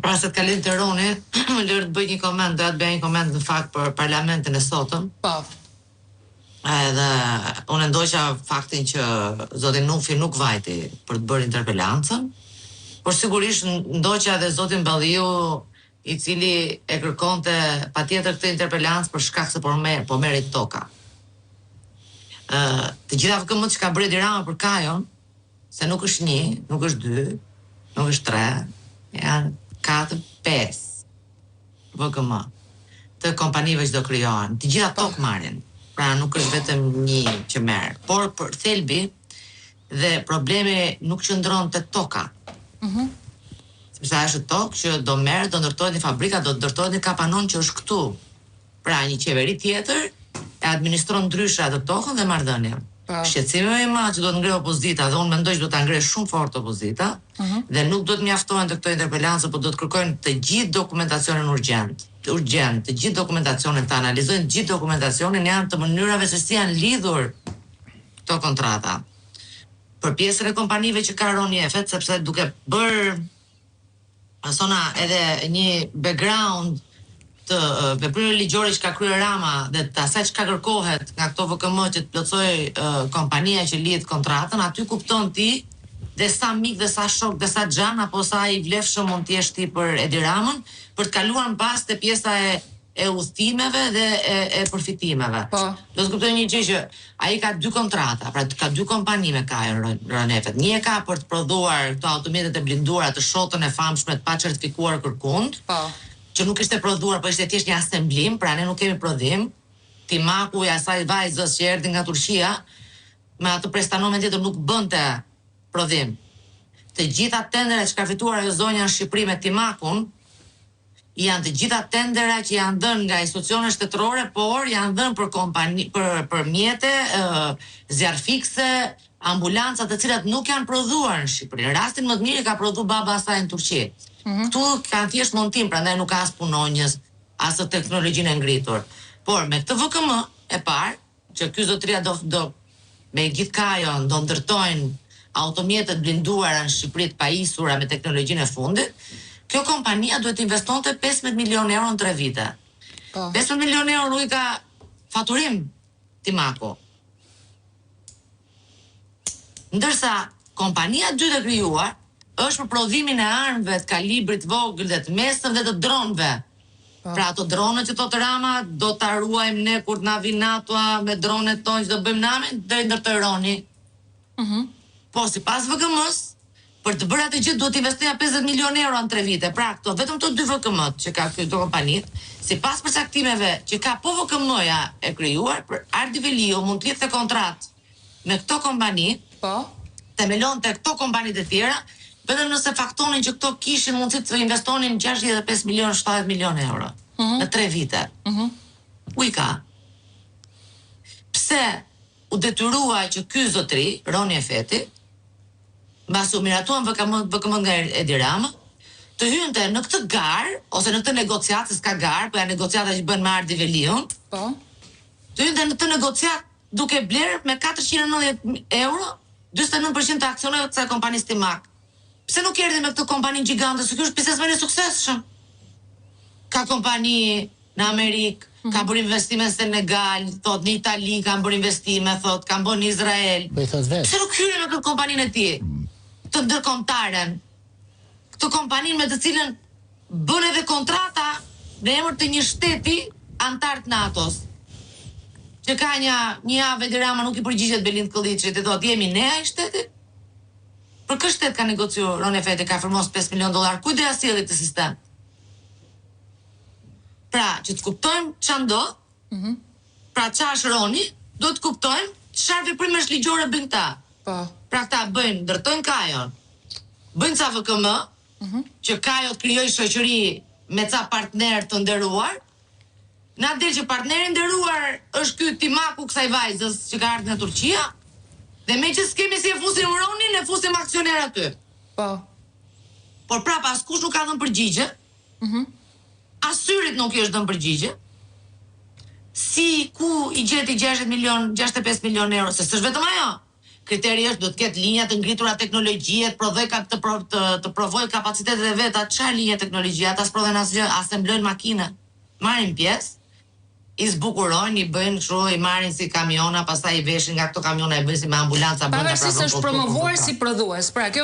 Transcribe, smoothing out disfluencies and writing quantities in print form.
Para se të kalim të Roni, më lërë të bëj një koment, dhe të bëj një koment në fakt për parlamentin e sotëm. Po. Edhe unë ndoqa faktin që zotin Nufi nuk vajti për të bërë interpelancën, por sigurisht ndoqa dhe zotin Balliu, i cili e kërkonte patjetër këtë interpelancë për shkak se po merrit toka. Të gjitha VKM-t që ka bërë Edi Rama për Kajon, se nuk është 1, nuk është 2, nuk është 3, janë 4-5 VKM të kompanive që do krijohen. Të gjitha tokë marrin. Pra nuk është vetëm një që merr, por për thelbi dhe problemi nuk qëndron te toka. Sepse është tokë që do merr, do ndërtohet një fabrika, do ndërtohet një kapanon që është këtu. Pra një qeveri tjetër e administron ndryshe atë tokën dhe marrëdhënien. Shqetësimi më i madh që do të ngre opozita, dhe unë mendoj që do ta ngre shumë fort opozita, dhe nuk do të mjaftohen të këto interpelancë, por do të kërkojnë të gjithë dokumentacionin urgjent, të gjithë dokumentacionin, të analizojnë të gjithë dokumentacionin janë të mënyrave se si janë lidhur këto kontrata. Për pjesën e kompanive që ka Roni Efet, sepse duke bërë edhe një background të veprime ligjore që ka kryer Rama dhe të asaj që ka kërkohet nga këto VKM që të plotësoj kompania që lidh kontratën, aty kupton ti dhe sa mik dhe sa shok dhe sa xhan apo sa i vlefshëm mund të jesh ti për Edi Ramën për të kaluar mbas te pjesa e udhëtimeve dhe e përfitimeve. Do të kuptoj një gjë që ai ka 2 kontrata, pra ka 2 kompani me Kajon Ronefet. Një e ka për të prodhuar këto automjetet e blinduara të shotën e famshme të pa certifikuar kërkund. Që nuk ishte prodhuar, po ishte thjesht një asemblim, pra ne nuk kemi prodhim. Timaku i asaj vajzës që erdhi nga Turqia, me atë prestanomen tjetër nuk bënte prodhim. Të gjitha tenderet që ka fituar ajo zonja në Shqipëri me Timakun, janë të gjitha tendera që janë dhënë nga institucione shtetërore, por janë dhënë për kompani, për mjete, zjarfikse, ambulanca, të cilat nuk janë prodhuar në Shqipëri. Në rastin më të mirë ka prodhu baba asaj në Turqi. Këtu kanë thjesht montim, prandaj nuk ka as punonjës, as teknologjinë e ngritur. Por me këtë VKM e parë, që ky zotëria do me gjithë Kajon do ndërtojnë automjetet blinduara në Shqipëri të pajisura me teknologjinë e fundit, kjo kompania duhet investonte 15 milionë euro në 3 vite. 15 milionë euro nuk i ka faturim Timaku. Ndërsa kompania e dytë e krijuar është për prodhimin e armëve të kalibrit vogël dhe të mesëm dhe të dronëve. Pra ato dronet që thotë Rama, do ta ruajmë ne kur na vin NATO-a me dronet tonë që do bëjmë namin, drejt ndërtoi Roni. Po sipas VKM-s, për të bërë atë gjë duhet investoja 50 milionë euro në 3 vite. Pra këto vetëm këto 2 VKM-t që ka këto kompanitë, sipas përcaktimeve që ka po VKM-ja e krijuar, për Ardi Veliu mund të jepte kontratë me këto kompani, themelonte këto kompanitë e tjera, vetëm nëse faktonin që këto kishin mundësi të investonin 65 milionë, 70 milionë euro në 3 vite. U i ka. Pse u detyrua që ky zotëri, Roni Efeti, mbas u miratuan VKM nga Edi Rama, të hynte në këtë garë, ose në këtë negociatë, s'ka garë, po janë negociata që bën me Ardi Veliun, të hynte në këtë negociatë duke blerë me 490 euro 29% të aksioneve të kësaj kompanisë Timak. Pse nuk erdhi me këtë kompani gjigante, se ky është biznesmen i suksesshëm. Ka kompani në Amerikë, ka bërë investime në Senegal, thot në Itali, kanë bërë investime, thot kanë bërë në Izrael. Pse nuk hyrën me këtë kompaninë e tij, të ndërkombëtaren, këtë kompaninë me të cilën bën edhe kontrata në emër të një shteti antar të NATO-s. Që ka një javë Edi Rama nuk i përgjigjet Belind Kolliçit e thotë jemi ne ai shteti? Për kë shtet ka negociuar Roni Efeti, ka firmos $5 milionë, ku do ja sjelli këtë sistem? Pra, që të kuptojmë ç'a ndodh, pra ç'a është Roni, do të kuptojmë çfarë veprimesh ligjore bën këta. Pra këta bëjnë, ndërtojnë Kajon, bëjnë ca VKM, që Kajo të krijojë shoqëri me ca partner të nderuar. Na del që partneri nderuar është ky Timaku kësaj vajzës që ka ardhur nga Turqia, dhe me që s'kemi si e fusim Ronin, e fusim aksioner aty. Por prapa askush nuk ka dhënë përgjigje, asyrit nuk i është dhënë përgjigje, si ku i gjeti 65 milionë euro, se s'është vetëm ajo. kriteri është do të ketë linja të ngritura teknologjie, të provoj kapacitetet e veta, çfarë linja teknologjie, ata s'provojnë asgjë, asemblojnë makina, marrin pjesë, i zbukurojnë, i bëjnë kështu, i marrin si kamiona, pastaj i veshin nga këto kamiona, i bëjnë si me ambulanca brenda. Pavarësisht është promovuar si prodhues. Pra, kjo